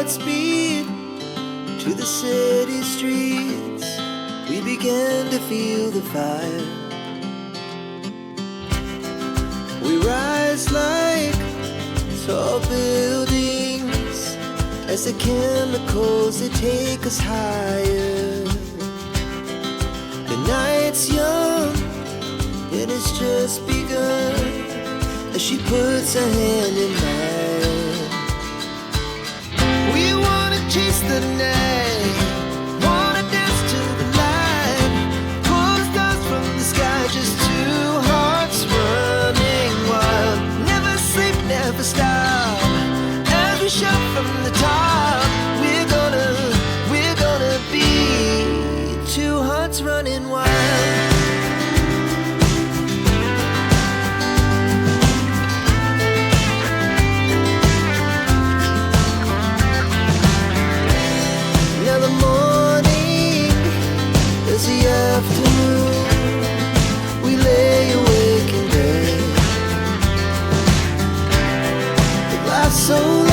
Godspeed to the city streets. We began to feel the fire. We rise like tall buildings as the chemicals, they take us higher. The night's young and it's just begun as she puts her hand in mine. We wanna chase the night, wanna dance to the light, pull the stars from the sky, just two hearts running wild. Never sleep, never stop, as we shout from the top. We're gonna be two hearts running wild. The afternoon, we lay awake in bed. It lasts so